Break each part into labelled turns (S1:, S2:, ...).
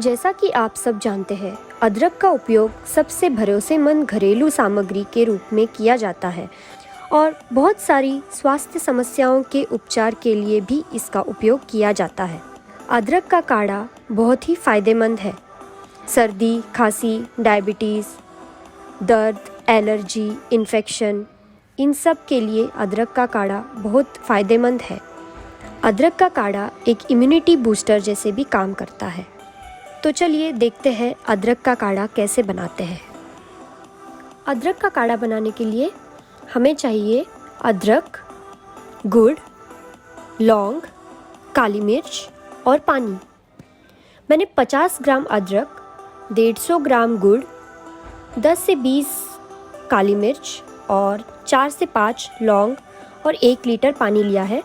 S1: जैसा कि आप सब जानते हैं, अदरक का उपयोग सबसे भरोसेमंद घरेलू सामग्री के रूप में किया जाता है और बहुत सारी स्वास्थ्य समस्याओं के उपचार के लिए भी इसका उपयोग किया जाता है। अदरक का काढ़ा बहुत ही फ़ायदेमंद है। सर्दी, खांसी, डायबिटीज़, दर्द, एलर्जी, इन्फेक्शन, इन सब के लिए अदरक का काढ़ा बहुत फ़ायदेमंद है। अदरक का काढ़ा एक इम्यूनिटी बूस्टर जैसे भी काम करता है। तो चलिए देखते हैं अदरक का काढ़ा कैसे बनाते हैं। अदरक का काढ़ा बनाने के लिए हमें चाहिए अदरक, गुड़, लौंग, काली मिर्च और पानी। मैंने 50 ग्राम अदरक, 150 ग्राम गुड़, 10 से 20 काली मिर्च और 4 से 5 लौंग और 1 लीटर पानी लिया है।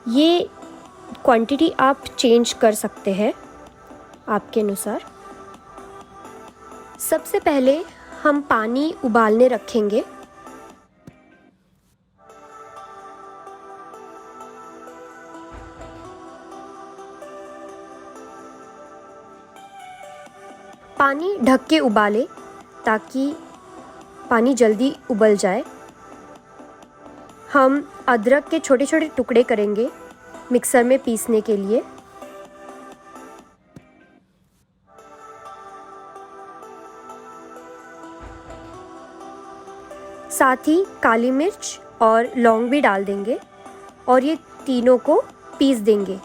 S1: ये क्वांटिटी आप चेंज कर सकते हैं आपके अनुसार। सबसे पहले हम पानी उबालने रखेंगे। पानी ढक के उबालें ताकि पानी जल्दी उबल जाए। हम अदरक के छोटे छोटे टुकड़े करेंगे मिक्सर में पीसने के लिए। साथ ही काली मिर्च और लौंग भी डाल देंगे और ये तीनों को पीस देंगे।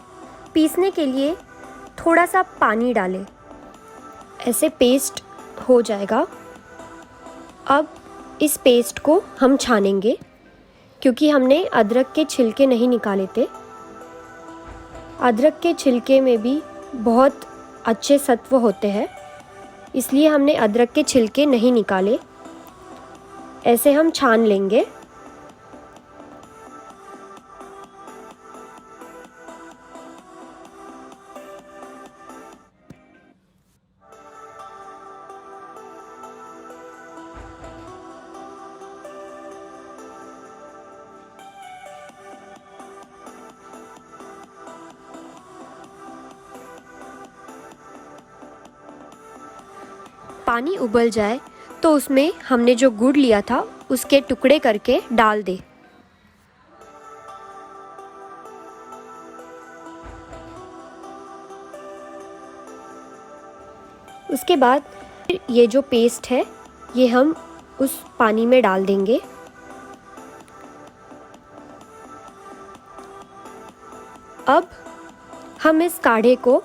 S1: पीसने के लिए थोड़ा सा पानी डालें, ऐसे पेस्ट हो जाएगा। अब इस पेस्ट को हम छानेंगे क्योंकि हमने अदरक के छिलके नहीं निकाले थे। अदरक के छिलके में भी बहुत अच्छे सत्व होते हैं, इसलिए हमने अदरक के छिलके नहीं निकाले। ऐसे हम छान लेंगे। पानी उबल जाए तो उसमें हमने जो गुड़ लिया था उसके टुकड़े करके डाल दे। उसके बाद ये जो पेस्ट है ये हम उस पानी में डाल देंगे। अब हम इस काढ़े को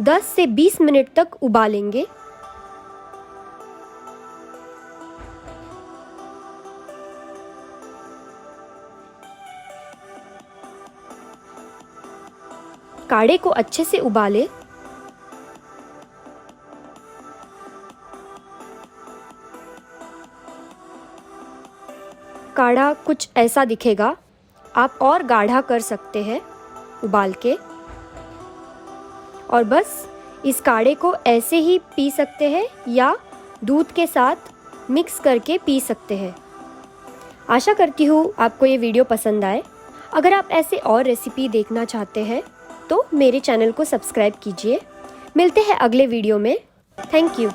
S1: 10 से 20 मिनट तक उबालेंगे। काढ़े को अच्छे से उबालें। काढ़ा कुछ ऐसा दिखेगा। आप और गाढ़ा कर सकते हैं उबाल के। और बस इस काढ़े को ऐसे ही पी सकते हैं या दूध के साथ मिक्स करके पी सकते हैं। आशा करती हूँ आपको ये वीडियो पसंद आए। अगर आप ऐसे और रेसिपी देखना चाहते हैं तो मेरे चैनल को सब्सक्राइब कीजिए। मिलते हैं अगले वीडियो में। Thank you.